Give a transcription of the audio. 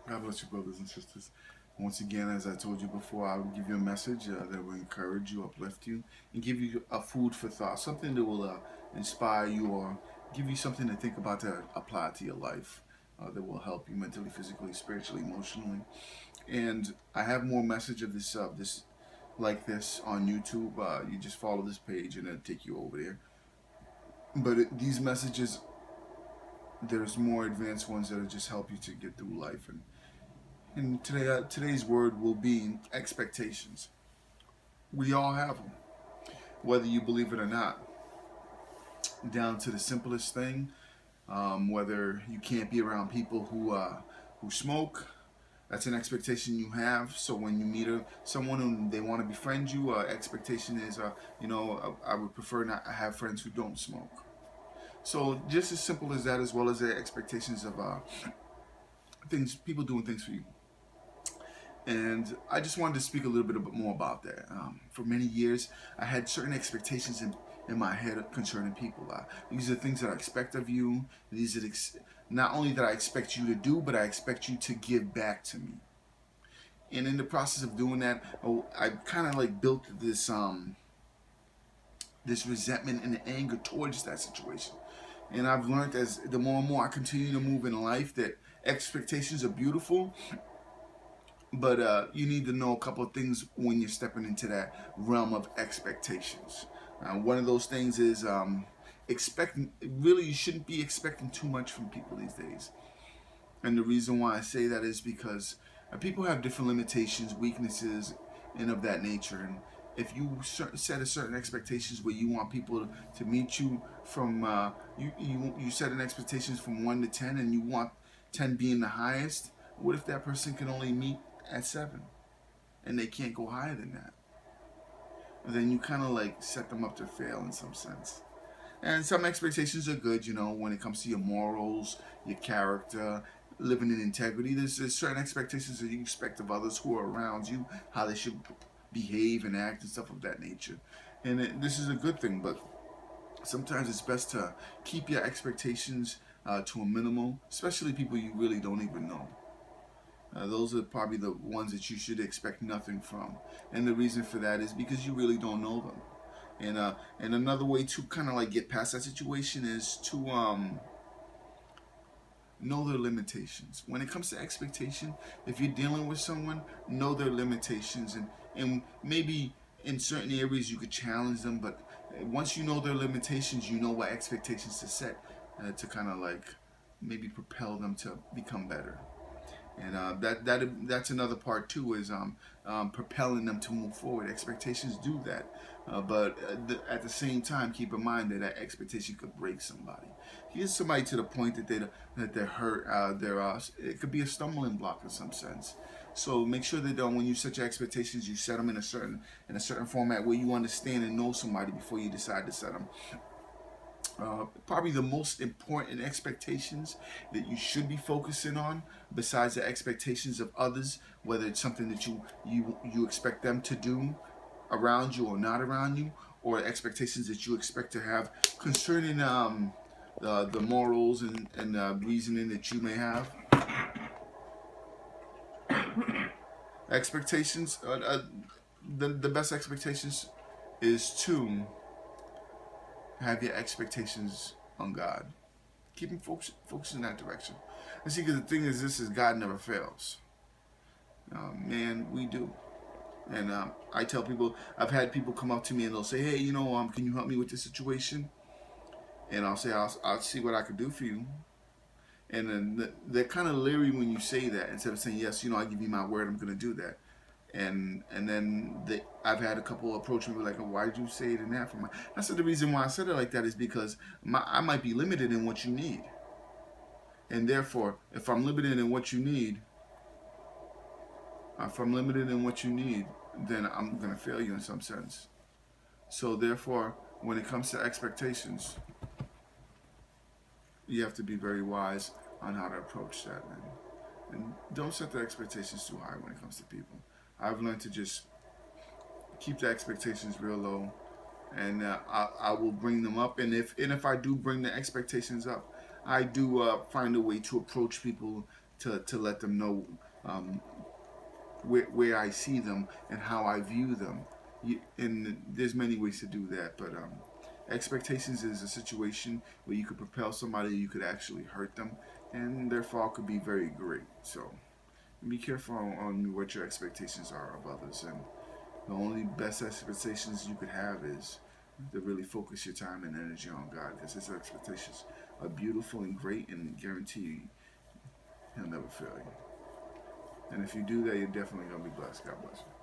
God bless you, brothers and sisters. Once again, as I told you before, I will give you a message that will encourage you, uplift you, and give you a food for thought, something that will inspire you or give you something to think about to apply to your life that will help you mentally, physically, spiritually, emotionally. And I have more message of this like this on YouTube. You just follow this page and it'll take you over there. But these messages, there's more advanced ones that'll just help you to get through life. And today's word will be expectations. We all have them, whether you believe it or not. Down to the simplest thing, whether you can't be around people who smoke. That's an expectation you have. So when you meet someone who they want to befriend you, expectation is, I would prefer not to have friends who don't smoke. So just as simple as that, as well as the expectations of things, people doing things for you. And I just wanted to speak a little bit more about that. For many years, I had certain expectations in my head concerning people. These are things that I expect of you. These are not only that I expect you to do, but I expect you to give back to me. And in the process of doing that, I kind of like built this resentment and anger towards that situation. And I've learned as the more and more I continue to move in life that expectations are beautiful, but you need to know a couple of things when you're stepping into that realm of expectations. One of those things is expecting. Really, you shouldn't be expecting too much from people these days. And the reason why I say that is because people have different limitations, weaknesses, and of that nature. And if you set a certain expectations where you want people to meet you from you set an expectations from 1 to 10, and you want 10 being the highest. What if that person can only meet at 7, and they can't go higher than that? Then you kind of like set them up to fail in some sense. And some expectations are good, when it comes to your morals, your character, living in integrity. There's certain expectations that you expect of others who are around you, how they should behave and act and stuff of that nature. And this is a good thing, but sometimes it's best to keep your expectations to a minimal, especially people you really don't even know. Those are probably the ones that you should expect nothing from. And the reason for that is because you really don't know them. And another way to kind of like get past that situation is to know their limitations. When it comes to expectation, if you're dealing with someone, know their limitations, and maybe in certain areas you could challenge them, but once you know their limitations, you know what expectations to set to kind of like maybe propel them to become better. And that's another part too, is propelling them to move forward. Expectations do that, but at the same time, keep in mind that that expectation could break somebody. Get somebody to the point that they're hurt. It could be a stumbling block in some sense. So make sure that when you set your expectations, you set them in a certain format where you understand and know somebody before you decide to set them. Probably the most important expectations that you should be focusing on, besides the expectations of others, whether it's something that you expect them to do around you or not around you, or expectations that you expect to have concerning the morals and reasoning that you may have. Expectations, the best expectations is to have your expectations on God. Keep them focused in that direction. And see, because the thing is, this is God never fails. Man, we do. And I tell people, I've had people come up to me and they'll say, "Hey, can you help me with this situation?" And I'll say, "I'll see what I can do for you." And then they're kind of leery when you say that, instead of saying, "Yes, I give you my word, I'm going to do that." And then I've had a couple approach me like, oh, "Why did you say it in that format?" I said the reason why I said it like that is because I might be limited in what you need, and therefore, if I'm limited in what you need, then I'm gonna fail you in some sense. So therefore, when it comes to expectations, you have to be very wise on how to approach that, and don't set the expectations too high when it comes to people. I've learned to just keep the expectations real low, and I will bring them up. And if I do bring the expectations up, I do find a way to approach people to let them know um, where I see them and how I view them. And there's many ways to do that, but expectations is a situation where you could propel somebody, you could actually hurt them, and their fall could be very great. So be careful on what your expectations are of others, and the only best expectations you could have is to really focus your time and energy on God, because His expectations are beautiful and great, and guarantee you He'll never fail you. And if you do that, you're definitely gonna be blessed. God bless you.